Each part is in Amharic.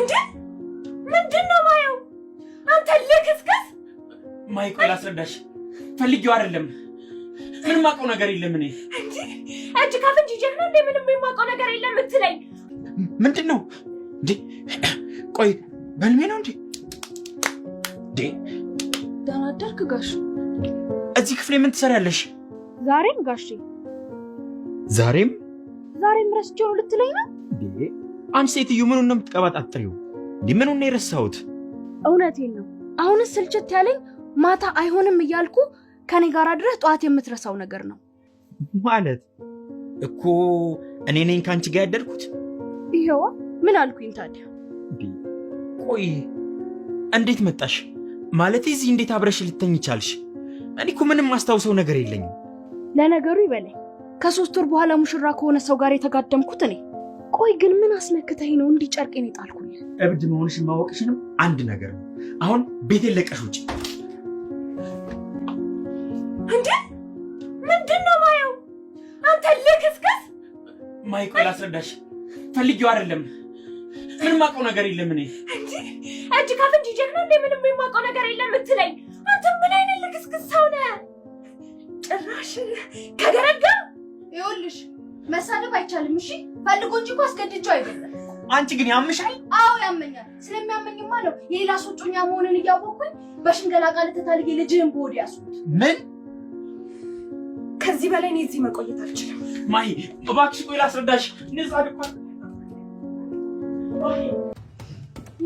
እንዴ ምንድነው ማየው? አንተ ልክስክስ ማይቆይ ላስረዳሽ ፈልጊው አይደለም ምንም ማውቀው ነገር የለም እኔ እንዴ እጅ ካፍንጅ ጀግና እንደ ምንም የማውቀው ነገር የለም እትለኝ ምንድነው እንዴ ቆይ በልሜ ነው እንዴ ደህና አደርክ ጋሽ እዚህ ክፍሌ ምን ትሰሪያለሽ ዛሬም ጋሽ ዛሬም ረስቼው ልትለኝ ነው እንዴ አንቺ ሴትዮ ምኑን ነው የምትቀባጣጥሪው እንዴ ምኑን ነው የረሳሁት እውነቴን ነው አሁንስ ስልችት ያለኝ ማታ አይሆንም እያልኩ ከኔ ጋር አድረህ ጧት የምትረሳው ነገር ነው ማለት እኮ እኔ ነኝ ካንቺ ጋር ያደርኩት ይሄው ምን አልኩኝ ታዲያ ቆይ እንዴት መጣሽ ማለት እዚህ እንዴት አብረሽ ልተኝ ይቻልሽ እኔ እኮ ምንም ማስታውሰው ነገር የለኝም ለነገሩ ይበለኝ ከ3 ወር በኋላ ሙሽራ ከሆነ ሰው ጋር የተጋደምኩት እኔ ቆይ ግን ምን አስነክተኝ ነው እንዲ ጨርቄን ይጣልኩልህ እብድ መሆንሽን ማወቅሽንም አንድ ነገር ነው አሁን ቤቴን ለቀሽ ውጪ እንዴ ምንድነው ማየው አንተ ልክስክስ ማይቆይ ላስረዳሽ ፈልጊው አይደለም ምንም ማውቀው ነገር የለም እኔ እንዴ እጅ ካፍንጅ ጀግና እንደ ምንም የማውቀው ነገር የለም እትለኝ አንተ ምን አይነት ልክስክስ ሰው ነህ ጭራሽ ከገረጋ ይኸውልሽ መሳደብ አይቻልም እሺ ፈልጎ እንጂ እኮ አስገድጄው አይደለም አንቺ ግን ያምሻል አዎ ያመኛል ስለሚያመኝማ ነው የሌላ ሶጮኛ መሆንን እያወቅኩኝ በሽንገላ ቃል ተታልጌ ልጅህን በወዲያ ያስኩት ምን ከዚህ በላይ እኔ እዚህ መቆየት አልችልም ማይ እባክሽ ቆይ ላስረዳሽ ነዛ ደፋ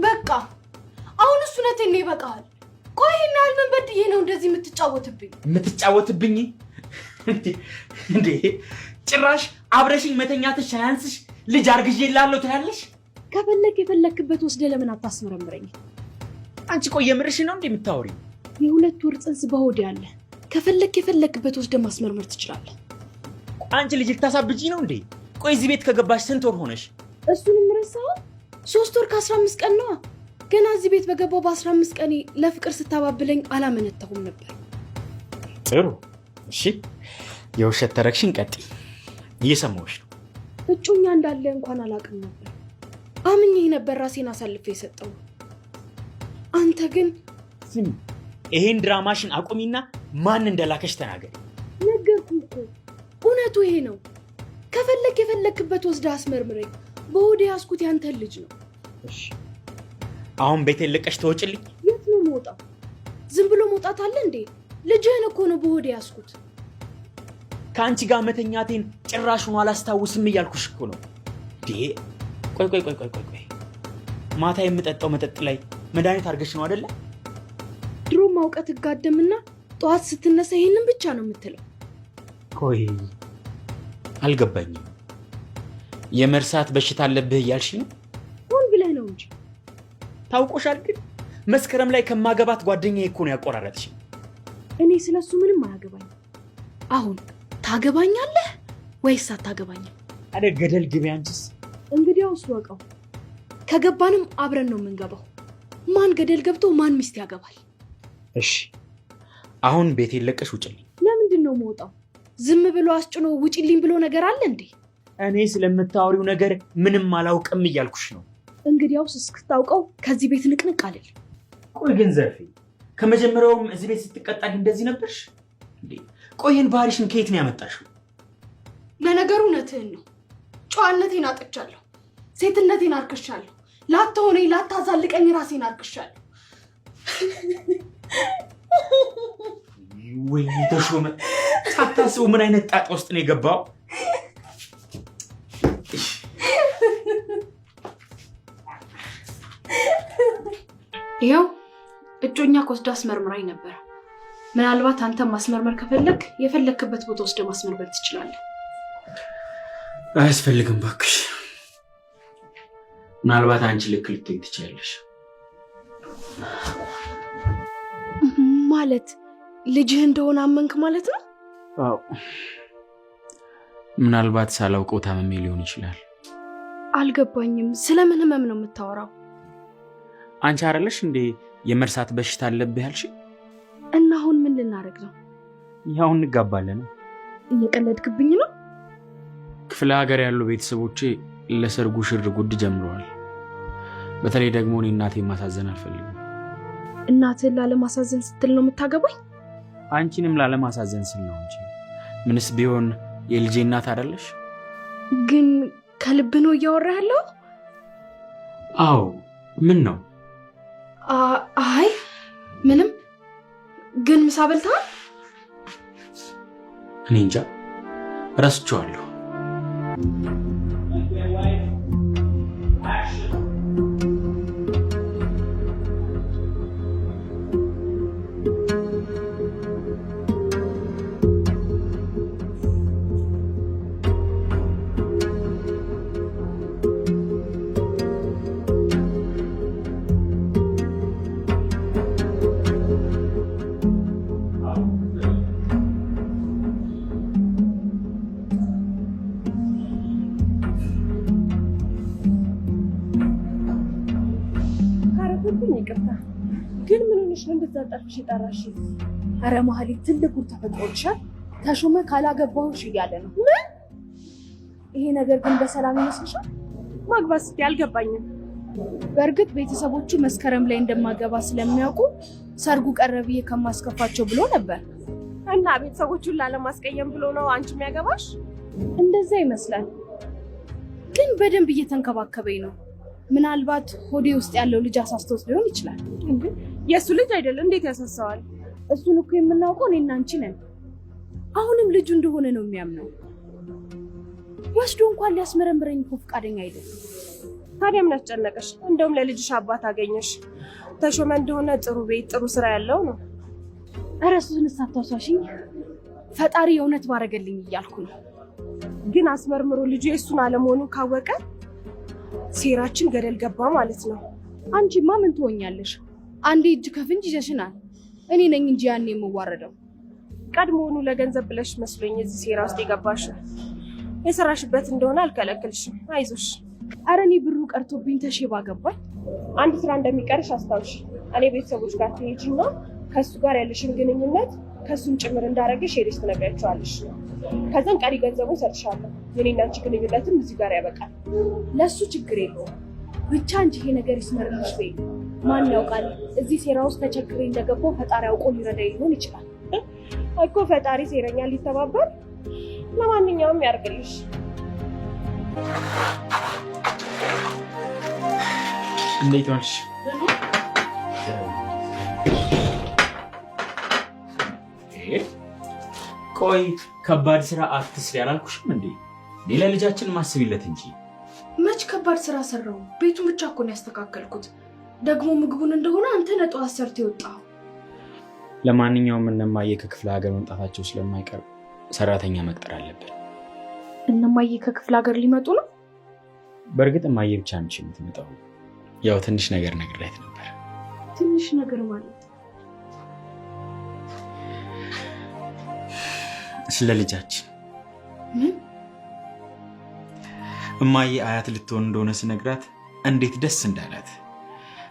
በቃ አሁን እሱ ነቴን ነው ይበቃል ቆይ እናል ምን በድዬ ነው እንደዚህ የምትጫወትብኝ እንዴ ጭራሽ አብረሽኝ መተኛትሽ ሳያንስሽ ልጅ አርግዤላለሁ ትላለሽ ከፈለክ የፈለክበት ወስደ ለምን አታስመረምረኝ አንቺ ቆይ የምርሽ ነው እንዴ የምታወሪ የ2 ወር ጽንስ በሆድ ያለ ከፈለክ የፈለክበት ወስደ ማስመርመር ትችላለህ አንቺ ልጅ ልታሳብጂ ነው እንዴ ቆይ እዚህ ቤት ከገባሽ ስንት ወር ሆነሽ እሱንም ረሳው 3 ወር ከ15 ቀን ነው ገና እዚህ ቤት በገባው በ15 ቀን ለፍቅር ስታባብለኝ አላመነተሁም ነበር ጥሩ እሺ የውሸት ተረክሽን ቀጥይ እየሰማሁሽ ነው እጩኛ እንዳለ እንኳን አላውቅም ነበር አምኜ ነበር ራሴን አሳልፌ የሰጠው አንተ ግን ስሚ ይሄን ድራማሽን አቁሚና ማን እንደላከሽ ተናገሪ ነገርኩህ እኮ እውነቱ ይሄ ነው ከፈለክ የፈለክበት ወስደ አስመርምረኝ በሆዴ ያስኩት ያንተ ልጅ ነው እሺ አሁን ቤቴን ለቀሽ ተወጪልኝ የት ነው መውጣው ዝም ብሎ መውጣት አለ እንዴ ልጅህን እኮ ነው በሆዴ ያስኩት ከአንቺ ጋር መተኛቴን ጭራሹን አላስታውስም እያልኩሽ እኮ ነው ቆይ ማታ የምጠጣው መጠጥ ላይ መድኃኒት አድርገሽ ነው አይደለ ድሮ ማውቀት ጋደምና ጧት ስትነሳ ይሄንን ብቻ ነው የምትለው ቆይ አልገባኝም የመርሳት በሽታ አለብህ እያልሽ ነው ሆን ብለህ ነው እንጂ ታውቆሻል ግን መስከረም ላይ ከማገባት ጓደኛዬ እኮ ነው ያቆራረጥሽ እኔ ስለሱ ምንም አያገባኝ አሁን ታገባኛለህ ወይስ አታገባኝም አደ ገደል ግቢ አንቺስ እንግዲያውስ ወቀው ከገባንም አብረን ነው የምንገባው ማን ገደል ገብቶ ማን ሚስት ያገባል እሺ አሁን ቤቴን ለቀሽ ውጪልኝ ለምንድን ነው የምወጣው ዝም ብሎ አስጭኖ ውጪልኝ ብሎ ነገር አለ እንዴ እኔ ስለምታወሪው ነገር ምንም አላውቅም እያልኩሽ ነው እንግዲያውስ እስክታውቀው ከዚህ ቤት ንቅንቅ አለል ቆይ ግን ዘርፌ ከመጀመሪያውም እዚህ ቤት ስትቀጣኝ እንደዚህ ነበርሽ እንዴ ቆይን ባህሪሽን ከየት ነው ያመጣሽው ለነገሩ እውነትህን ነው ጨዋነቴን አጥቻለሁ ሴትነቴን አርክሻለሁ ላትሆነኝ ላታዛልቀኝ ራሴን አርክሻለሁ ወይ ተሾመ ሳታስቡ ምን አይነት ጣጣ ውስጥ ነው የገባው ይኸው እጮኛ ኮስዳ አስመርምራኝ ነበር ምናልባት አንተ ማስመርመር ከፈለክ የፈለክበት ቦታ ወስደ ማስመርመር ትችላለህ አያስፈልግም ባክሽ ምናልባት አንቺ ልክ ልትይ ትችያለሽ ማለት ልጅህ እንደሆነ አመንክ ማለት ነው አዎ ምናልባት ሳላውቀው ታመሜ ሊሆን ይችላል አልገባኝም ስለምን ህመም ነው የምታወራው አንቺ አይደለሽ እንዴ የመርሳት በሽታ አለብህ ያልሽ እና አሁን ምን ልናረግ ነው ያው እንጋባለን እየቀለድክብኝ ነው ክፍለ ሀገር ያሉ ቤተሰቦቼ ለሰርጉ ሽር ጉድ ጀምረዋል በተለይ ደግሞ እኔ እናቴን ማሳዘን አልፈልግም። እናትህን ላለማሳዘን ስትል ነው የምታገባኝ? አንቺንም ላለማሳዘን ስል ነው እንጂ ምንስ ቢሆን የልጄ እናት አይደለሽ? ግን ከልብ ነው እያወራህ ያለው? አዎ። ምን ነው? አይ ምንም። ግን ምሳ በልተሃል? እኔ እንጃ ረስቼዋለሁ። ግን ምን ሆነሽ ነው እንደዛጣፍሽ ይጣራሽ? አረ ማህሌት ትልቁ ተፈጥሮልሻል። ተሾመ ካላገባሁሽ እያለ ነው። ይሄ ነገር ግን በሰላም ይመስልሻል? ማግባት ስትይ አልገባኝም። በእርግጥ ቤተሰቦቹ መስከረም ላይ እንደማገባ ስለሚያውቁ ሰርጉ ቀረብዬ ከማስከፋቸው ብሎ ነበር። እና ቤተሰቦቹን ላለማስቀየም ብሎ ነው አንቺ የሚያገባሽ? እንደዛ ይመስላል። ግን በደንብ እየተንከባከበኝ ነው። ምናልባት ሆዴ ውስጥ ያለው ልጅ አሳስቶት ሊሆን ይችላል። የእሱ ልጅ አይደለም፣ እንዴት ያሳሰዋል? እሱን እኮ የምናውቀው እኔና አንቺ ነን። አሁንም ልጁ እንደሆነ ነው የሚያምነው። ወስዶ እንኳን ሊያስመረምረኝ እኮ ፈቃደኛ አይደለም። ታዲያ ምን አስጨነቀሽ? እንደውም ለልጅሽ አባት አገኘሽ። ተሾመ እንደሆነ ጥሩ ቤት ጥሩ ስራ ያለው ነው። ኧረ እሱን ሳታውሳሽኝ፣ ፈጣሪ የእውነት ባረገልኝ እያልኩ ነው። ግን አስመርምሮ ልጁ የእሱን አለመሆኑ ካወቀ ሴራችን ገደል ገባ ማለት ነው። አንቺማ ምን ትሆኛለሽ? አንዴ እጅ ከፍንጅ ይዘሽናል። እኔ ነኝ እንጂ ያኔ የምዋረደው። ቀድሞውኑ ለገንዘብ ብለሽ መስሎኝ እዚህ ሴራ ውስጥ የገባሽው። የሰራሽበት እንደሆነ አልከለክልሽም፣ አይዞሽ። ኧረ እኔ ብሩ ቀርቶብኝ ተሼባ ገባኝ። አንድ ስራ እንደሚቀርሽ አስታውሽ። እኔ ቤተሰቦች ጋር ትሄጂና ከእሱ ጋር ያለሽን ግንኙነት ከእሱም ጭምር እንዳረገሽ ሄደሽ ትነግሪያቸዋለሽ። ከዛም ቀሪ ገንዘቡን እሰጥሻለሁ። የኔና አንቺ ግንኙነትም እዚህ ጋር ያበቃል። ለእሱ ችግር የለውም። ብቻ እንጂ ይሄ ነገር ይስመርልሽ ወይ ማን ያውቃል? እዚህ ሴራ ውስጥ ተቸግሬ እንደገባው ፈጣሪ አውቆ ሊረዳኝ ሊሆን ይችላል እኮ። ፈጣሪ ሴረኛ ሊተባበር። ለማንኛውም ያርግልሽ። እንዴት ዋልሽ? ቆይ ከባድ ስራ አትስሪ አላልኩሽም እንዴ? ሌላ ልጃችን ማስቢለት እንጂ። መች ከባድ ስራ ሰራው? ቤቱን ብቻ እኮ ነው ያስተካከልኩት። ደግሞ ምግቡን እንደሆነ አንተ ነጠዋት ሰርተ የወጣው። ለማንኛውም እነማዬ ከክፍለ ሀገር መምጣታቸው ስለማይቀር ሰራተኛ መቅጠር አለብን። እነማዬ ከክፍለ ሀገር ሊመጡ ነው? በእርግጥ እማዬ ብቻ ነች የምትመጣው። ያው ትንሽ ነገር ነግሬያት ነበር። ትንሽ ነገር ማለት ስለ ልጃችን ምን? እማዬ አያት ልትሆን እንደሆነ ስነግራት እንዴት ደስ እንዳላት።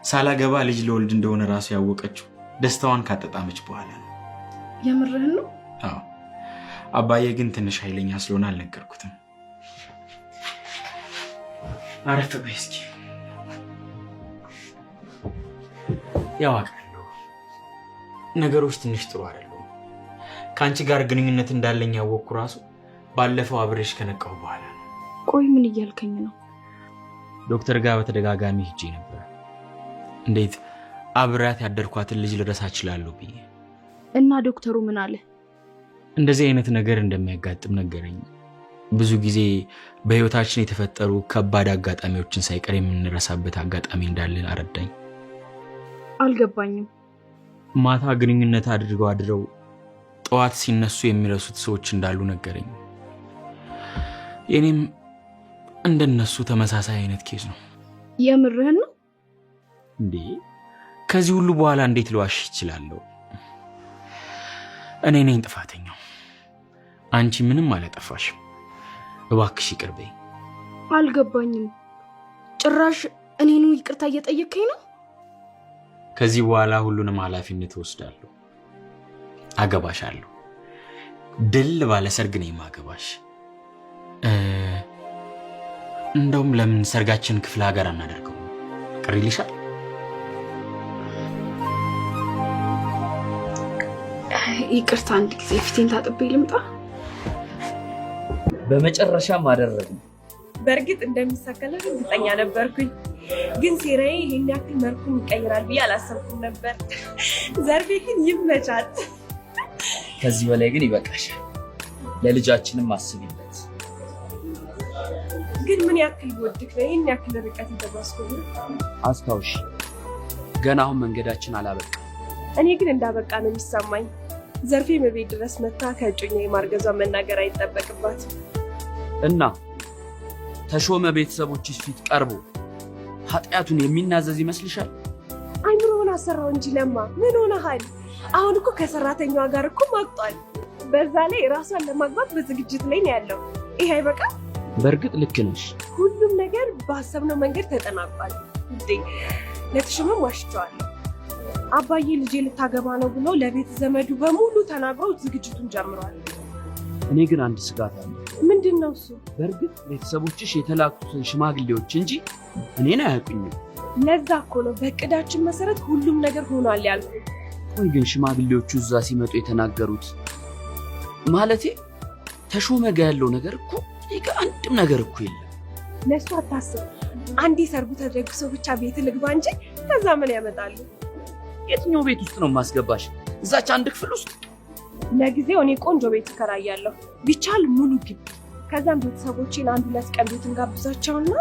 ሳላገባ ልጅ ለወልድ እንደሆነ ራሱ ያወቀችው ደስታዋን ካጠጣመች በኋላ ነው። የምርህን ነው? አዎ። አባዬ ግን ትንሽ ኃይለኛ ስለሆነ አልነገርኩትም። አረፍ በይ እስኪ። ያው አውቃለሁ ነገሮች ትንሽ ጥሩ አይደሉም። ከአንቺ ጋር ግንኙነት እንዳለኝ ያወቅኩ ራሱ ባለፈው አብሬሽ ከነቃሁ በኋላ ነው። ቆይ ምን እያልከኝ ነው? ዶክተር ጋር በተደጋጋሚ ሄጄ ነበር። እንዴት አብሬያት ያደርኳትን ልጅ ልረሳ እችላለሁ ብዬ። እና ዶክተሩ ምን አለ? እንደዚህ አይነት ነገር እንደሚያጋጥም ነገረኝ። ብዙ ጊዜ በህይወታችን የተፈጠሩ ከባድ አጋጣሚዎችን ሳይቀር የምንረሳበት አጋጣሚ እንዳለ አረዳኝ። አልገባኝም። ማታ ግንኙነት አድርገው ጠዋት ሲነሱ የሚረሱት ሰዎች እንዳሉ ነገረኝ። የኔም እንደነሱ ተመሳሳይ አይነት ኬዝ ነው። የምርህን ነው እንዴ? ከዚህ ሁሉ በኋላ እንዴት ልዋሽ እችላለሁ? እኔ ነኝ ጥፋተኛው። አንቺ ምንም አላጠፋሽም። እባክሽ ይቅር በይኝ። አልገባኝም። ጭራሽ እኔኑ ይቅርታ እየጠየከኝ ነው? ከዚህ በኋላ ሁሉንም ኃላፊነት ወስዳለሁ። አገባሻለሁ። ድል ባለ ሰርግ ነኝ ማገባሽ። እንደውም ለምን ሰርጋችን ክፍለ ሀገር አናደርገው? ቅር ይልሻል? ይቅርታ፣ አንድ ጊዜ ፊቴን ታጥቤ ልምጣ። በመጨረሻም አደረግን። በእርግጥ እንደሚሳካለት እርግጠኛ ነበርኩኝ፣ ግን ሴራዬ ይሄን ያክል መልኩን ይቀይራል ብዬ አላሰብኩም ነበር። ዘርፌ ግን ይመቻት። ከዚህ በላይ ግን ይበቃሻል። ለልጃችንም አስቢበት። ግን ምን ያክል ወድክ ነው ይሄን ያክል ርቀት የተጓዝኩት? አስታውሽ፣ ገና አሁን መንገዳችን አላበቃ። እኔ ግን እንዳበቃ ነው የሚሰማኝ። ዘርፌ በቤት ድረስ መታ ከእጮኛዬ ማርገዟን መናገር አይጠበቅባትም። እና ተሾመ ቤተሰቦችሽ ፊት ቀርቦ ኃጢአቱን የሚናዘዝ ይመስልሻል? አይምሮውን አሰራው እንጂ ለማ ምን ሆነሃል? አሁን እኮ ከሰራተኛዋ ጋር እኮ ማቅጧል። በዛ ላይ ራሷን ለማግባት በዝግጅት ላይ ነው ያለው። ይሄ አይበቃ? በእርግጥ ልክ ነሽ። ሁሉም ነገር ባሰብነው መንገድ ተጠናቋል። እንዴ ለተሾመም ዋሽቸዋለሁ። አባዬ ልጄ ልታገባ ነው ብሎ ለቤት ዘመዱ በሙሉ ተናግሮ ዝግጅቱን ጀምሯል። እኔ ግን አንድ ስጋት አለ። ምንድን ነው እሱ? በእርግጥ ቤተሰቦችሽ የተላኩትን ሽማግሌዎች እንጂ እኔን አያውቁኝም። ለዛ እኮ ነው በእቅዳችን መሰረት ሁሉም ነገር ሆኗል ያልኩት። ቆይ ግን ሽማግሌዎቹ እዛ ሲመጡ የተናገሩት ማለቴ ተሾመ ጋ ያለው ነገር እኮ ይሄ አንድም ነገር እኮ የለም። ለእሱ አታስብ። አንዴ ሰርጉ ተደግሶ ብቻ ቤት ልግባ እንጂ ከዛ ምን ያመጣሉ? የትኛው ቤት ውስጥ ነው ማስገባሽ? እዛች አንድ ክፍል ውስጥ? ለጊዜው እኔ ቆንጆ ቤት እከራያለሁ፣ ቢቻል ሙሉ ግቢ። ከዛም ቤተሰቦቼን አንድ ሁለት ቀን ቤት እንጋብዛቸውና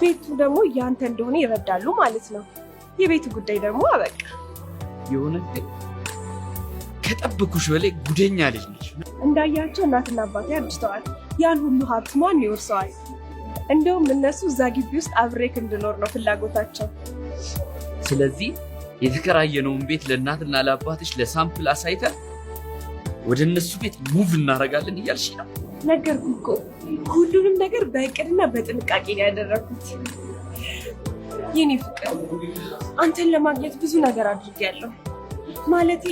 ቤቱ ደግሞ ያንተ እንደሆነ ይረዳሉ ማለት ነው። የቤቱ ጉዳይ ደግሞ አበቃ። የሆነ ግን ከጠበኩሽ በላይ ጉደኛ ልጅ ነች። እንዳያቸው እናትና አባቴ አርጅተዋል። ያን ሁሉ ሀብት ማን ይወርሰዋል? እንደውም እነሱ እዛ ግቢ ውስጥ አብሬክ እንድኖር ነው ፍላጎታቸው። ስለዚህ የተከራየነውን ቤት ለእናትና ለአባትሽ ለሳምፕል አሳይተን ወደ እነሱ ቤት ሙቭ እናደርጋለን እያልሽ ነው? ነገርኩህ እኮ ሁሉንም ነገር በእቅድና በጥንቃቄ ነው ያደረኩት። የኔ ፍቅር፣ አንተን ለማግኘት ብዙ ነገር አድርጌያለሁ። ማለቴ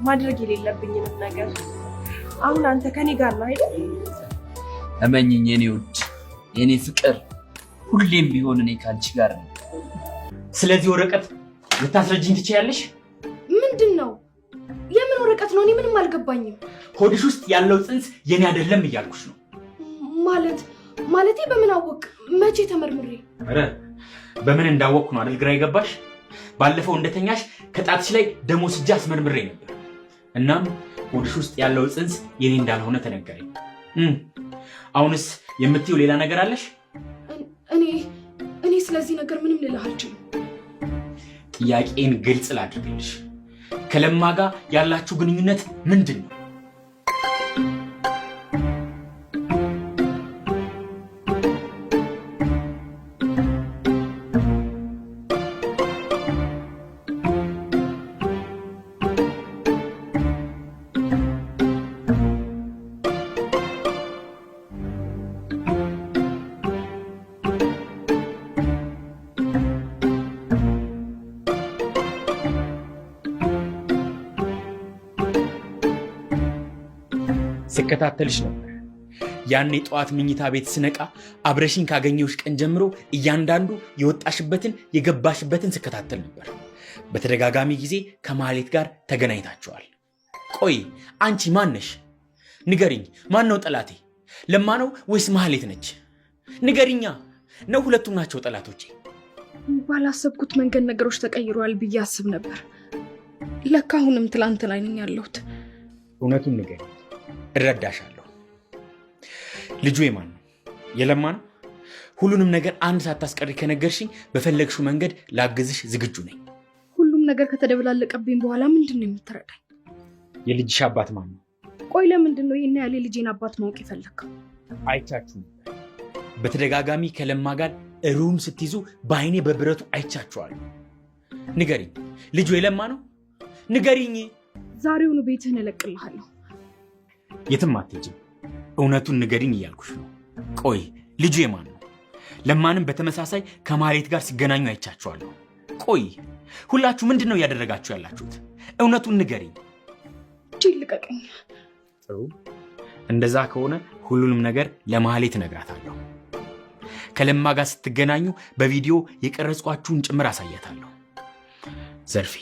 ማድረግ የሌለብኝንም ነገር። አሁን አንተ ከኔ ጋር ነው አይደል? እመኝኝ የኔ ውድ፣ የኔ ፍቅር፣ ሁሌም ቢሆን እኔ ከአንቺ ጋር ነው። ስለዚህ ወረቀት ልታስረጅኝ ትችያለሽ? ምንድን ነው? የምን ወረቀት ነው? እኔ ምንም አልገባኝም። ሆድሽ ውስጥ ያለው ጽንስ የኔ አይደለም እያልኩሽ ነው። ማለቴ በምን አወቅ? መቼ ተመርምሬ? ኧረ በምን እንዳወቅኩ ነው አይደል ግራ የገባሽ? ባለፈው እንደተኛሽ ከጣትሽ ላይ ደም ወስጄ አስመርምሬ ነበር። እናም ሆድሽ ውስጥ ያለው ጽንስ የኔ እንዳልሆነ ተነገረኝ። አሁንስ የምትይው ሌላ ነገር አለሽ? እኔ ስለዚህ ነገር ምንም ልልህ አልችልም። ጥያቄን ግልጽ ላድርግልሽ። ከለማ ጋር ያላችሁ ግንኙነት ምንድን ነው? ስከታተልሽ ነበር። ያኔ ጠዋት ምኝታ ቤት ስነቃ አብረሽኝ ካገኘሁሽ ቀን ጀምሮ እያንዳንዱ የወጣሽበትን የገባሽበትን ስከታተል ነበር። በተደጋጋሚ ጊዜ ከማህሌት ጋር ተገናኝታችኋል። ቆይ አንቺ ማን ነሽ? ንገሪኝ። ማን ነው ጠላቴ? ለማ ነው ወይስ ማህሌት ነች? ንገሪኛ። ነው ሁለቱም ናቸው ጠላቶቼ? ባላሰብኩት መንገድ ነገሮች ተቀይረዋል ብዬ አስብ ነበር። ለካ አሁንም ትላንት ላይ ነኝ ያለሁት። እውነቱን ንገሪኝ፣ እረዳሻለሁ። ልጁ የማን ነው? የለማ ነው? ሁሉንም ነገር አንድ ሳታስቀሪ ከነገርሽኝ በፈለግሽው መንገድ ላግዝሽ ዝግጁ ነኝ። ሁሉም ነገር ከተደበላለቀብኝ በኋላ ምንድን ነው የምትረዳኝ? የልጅሽ አባት ማን ነው? ቆይ ለምንድን ነው ይህን ያህል የልጄን አባት ማወቅ የፈለግከው? አይቻችሁ ነበር። በተደጋጋሚ ከለማ ጋር ሩም ስትይዙ በአይኔ በብረቱ አይቻችኋለሁ። ንገሪኝ፣ ልጁ የለማ ነው? ንገሪኝ። ዛሬውኑ ቤትህን እለቅልሃለሁ። የትም አትሄጂም። እውነቱን ንገሪኝ እያልኩሽ ነው። ቆይ ልጁ የማን ነው? ለማንም በተመሳሳይ ከማህሌት ጋር ሲገናኙ አይቻችኋለሁ። ቆይ ሁላችሁ ምንድን ነው እያደረጋችሁ ያላችሁት? እውነቱን ንገሪኝ። ልቀቀኝ። ጥሩ፣ እንደዛ ከሆነ ሁሉንም ነገር ለማህሌት እነግራታለሁ። ከለማ ጋር ስትገናኙ በቪዲዮ የቀረጽኳችሁን ጭምር አሳያታለሁ። ዘርፌ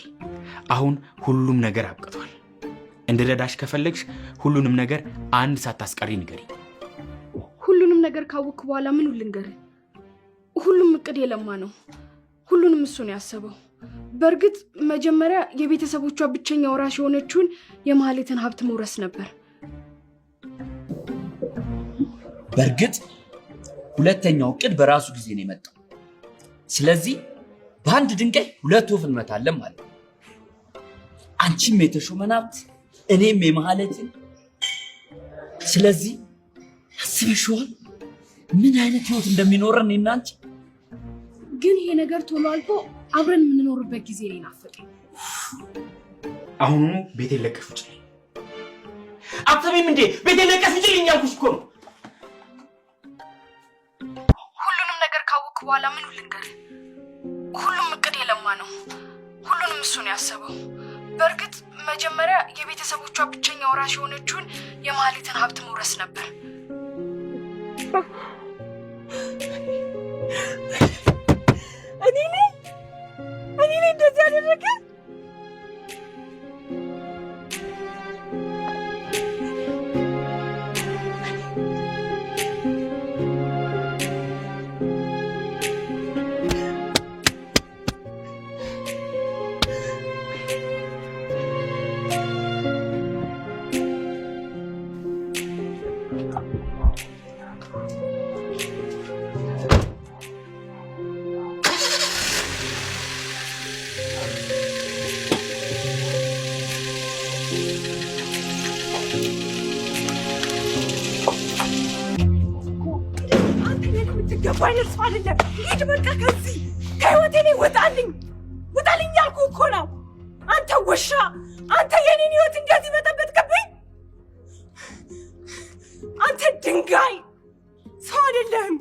አሁን ሁሉም ነገር አብቅቷል። እንድረዳሽ ከፈለግሽ ሁሉንም ነገር አንድ ሳታስቀሪ ንገሪኝ። ሁሉንም ነገር ካወቅኩ በኋላ ምን ልንገር? ሁሉም እቅድ የለማ ነው። ሁሉንም እሱ ነው ያሰበው። በእርግጥ መጀመሪያ የቤተሰቦቿ ብቸኛ ወራሽ የሆነችውን የማህሌትን ሀብት መውረስ ነበር። በእርግጥ ሁለተኛው እቅድ በራሱ ጊዜ ነው የመጣው። ስለዚህ በአንድ ድንጋይ ሁለት ወፍ እንመታለን ማለት ነው። አንቺም የተሾመን ሀብት እኔም የማህሌትን። ስለዚህ አስበሽዋል ምን አይነት ህይወት እንደሚኖረን እኔና አንቺ? ግን ይሄ ነገር ቶሎ አልፎ አብረን የምንኖርበት ጊዜ ነው ናፈቀኝ። አሁኑ ቤቴን ለቀሽ ውጪ። አትሰሚም እንዴ? ቤቴን ለቀሽ ውጪ እያልኩሽ እኮ ነው። ሁሉንም ነገር ካወቅኩ በኋላ ምን ልንገር? ሁሉም እቅድ የለማ ነው። ሁሉንም እሱ ነው ያሰበው። በእርግጥ መጀመሪያ የቤተሰቦቿ ብቸኛ ወራሽ የሆነችውን የማህሌትን ሀብት መውረስ ነበር። እኔ ላይ እንደዚህ ያደረገ? ባይነስ አይደለም። ሂድ በቃ ከዚህ ከህይወቴ ላይ ውጣልኝ ያልኩህ እኮ ነው። አንተ ውሻ፣ አንተ የኔን ህይወት እንደዚህ በጠበጥክብኝ። አንተ ድንጋይ፣ ሰው አይደለህም።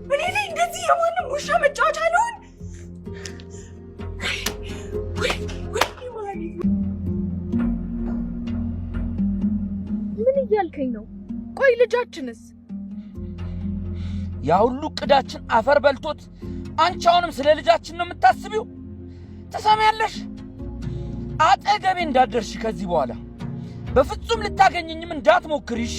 እኔ ላይ እንደዚህ የማንም ውሻ መጫወቻ አልሆን። ምን እያልከኝ ነው? ቆይ ልጃችንስ? ያ ሁሉ እቅዳችን አፈር በልቶት አንቺ አሁንም ስለ ልጃችን ነው የምታስቢው? ተሰማያለሽ? አጠገቤ እንዳትደርሺ ከዚህ በኋላ በፍጹም ልታገኘኝም እንዳትሞክሪ እሺ?